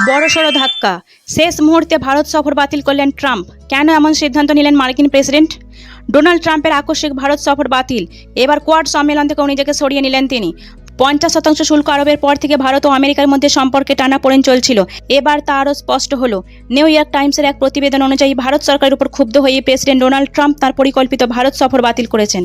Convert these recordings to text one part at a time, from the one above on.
বড়সড় ধাক্কা। শেষ মুহূর্তে ভারত সফর বাতিল করলেন ট্রাম্প। কেন এমন সিদ্ধান্ত নিলেন মার্কিন প্রেসিডেন্ট? ডোনাল্ড ট্রাম্পের আকস্মিক ভারত সফর বাতিল। এবার কোয়াড সম্মেলন থেকে নিজেকে সরিয়ে নিলেন তিনি। 50% শুল্ক আরোপের পর থেকে ভারত ও আমেরিকার মধ্যে সম্পর্কে টানাপোড়েন চলছিল। এবার তা আরও স্পষ্ট হলো। নিউ ইয়র্ক টাইমসের এক প্রতিবেদন অনুযায়ী ভারত সরকারের উপর ক্ষুব্ধ হয়ে প্রেসিডেন্ট ডোনাল্ড ট্রাম্প তার পরিকল্পিত ভারত সফর বাতিল করেছেন।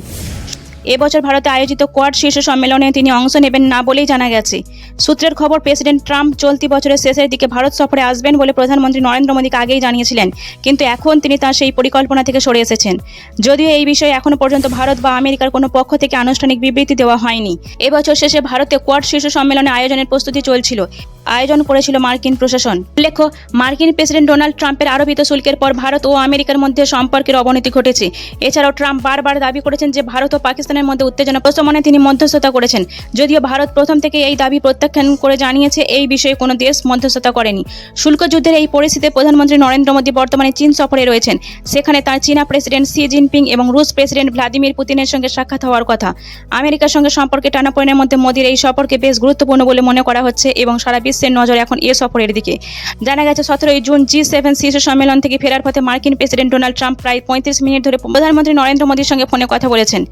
এবছর ভারতে আয়োজিত কোয়াড শীর্ষ সম্মেলনে তিনি অংশ নেবেন না বলেই জানা গেছে। সূত্রের খবর, প্রেসিডেন্ট ট্রাম্প চলতি বছরের শেষের দিকে ভারত সফরে আসবেন বলে প্রধানমন্ত্রী নরেন্দ্র মোদীকে আগেই জানিয়েছিলেন, কিন্তু এখন তিনি তার সেই পরিকল্পনা থেকে সরে এসেছেন। যদিও এই বিষয়ে এখনো পর্যন্ত ভারত বা আমেরিকার কোনো পক্ষ থেকে আনুষ্ঠানিক বিবৃতি দেওয়া হয়নি। এবছর শেষে ভারতে কোয়াড শীর্ষ সম্মেলনে আয়োজনের প্রস্তুতি চলছিল। আয়োজন করেছিল মার্কিন প্রশাসন। উল্লেখ্য, মার্কিন প্রেসিডেন্ট ডোনাল্ড ট্রাম্পের আরোপিত শুল্কের পর ভারত ও আমেরিকার মধ্যে সম্পর্কের অবনতি ঘটেছে। এছাড়াও ট্রাম্প বারবার দাবি করেছেন যে ভারত ও পাকিস্তানের মধ্যে উত্তেজনা প্রশমনে তিনি মধ্যস্থতা করেছেন। যদিও ভারত প্রথম থেকে এই দাবি প্রত্যাখ্যান করে জানিয়েছে এই বিষয়ে কোনো দেশ মধ্যস্থতা করেনি। শুল্ক যুদ্ধের এই পরিস্থিতিতে প্রধানমন্ত্রী নরেন্দ্র মোদী বর্তমানে চীন সফরে রয়েছেন। সেখানে তার চীনা প্রেসিডেন্ট শি জিনপিং এবং রুশ প্রেসিডেন্ট ভ্লাদিমির পুতিনের সঙ্গে সাক্ষাৎ হওয়ার কথা। আমেরিকার সঙ্গে সম্পর্কে টানাপোড়েনের মধ্যে মোদীর এই সফরকে বেশ গুরুত্বপূর্ণ বলে মনে করা হচ্ছে এবং সারা বিশ্বের নজর এখন এ সফরের দিকে। জানা গেছে 17 জুন G7 শীর্ষ সম্মেলন থেকে ফেরার পথে মার্কিন প্রেসিডেন্ট ডোনাল্ড ট্রাম্প প্রায় 35 মিনিট ধরে প্রধানমন্ত্রী নরেন্দ্র মোদীর সঙ্গে ফোনে কথা বলেছেন।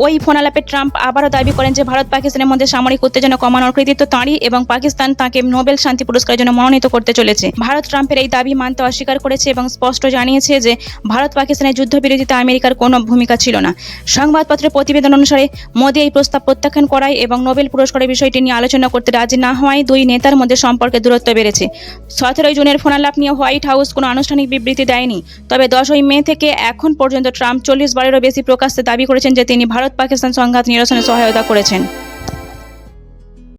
ওই ফোনালাপে ট্রাম্প আবারও দাবি করেন যে ভারত পাকিস্তানের মধ্যে সামরিক উত্তেজনা কমানোর কৃতিত্ব তাঁরই এবং পাকিস্তান তাঁকে নোবেল শান্তি পুরস্কারের জন্য মনোনীত করতে চলেছে। ভারত ট্রাম্পের এই দাবি মানতে অস্বীকার করেছে এবং স্পষ্ট জানিয়েছে যে ভারত পাকিস্তানের যুদ্ধবিরতিতে আমেরিকার কোনো ভূমিকা ছিল না। সংবাদপত্রের প্রতিবেদন অনুসারে মোদী এই প্রস্তাব প্রত্যাখ্যান করায় এবং নোবেল পুরস্কারের বিষয়টি নিয়ে আলোচনা করতে রাজি না হওয়ায় দুই নেতার মধ্যে সম্পর্কের দূরত্ব বেড়েছে। 17 জুনের ফোনালাপ নিয়ে হোয়াইট হাউস কোনো আনুষ্ঠানিক বিবৃতি দেয়নি। তবে 10 মে থেকে এখন পর্যন্ত ট্রাম্প 40 বারেরও বেশি প্রকাশ্যে দাবি করেছেন যে তিনি ভারত পাকিস্তান সংঘাত নিরসনে সহায়তা করেছেন।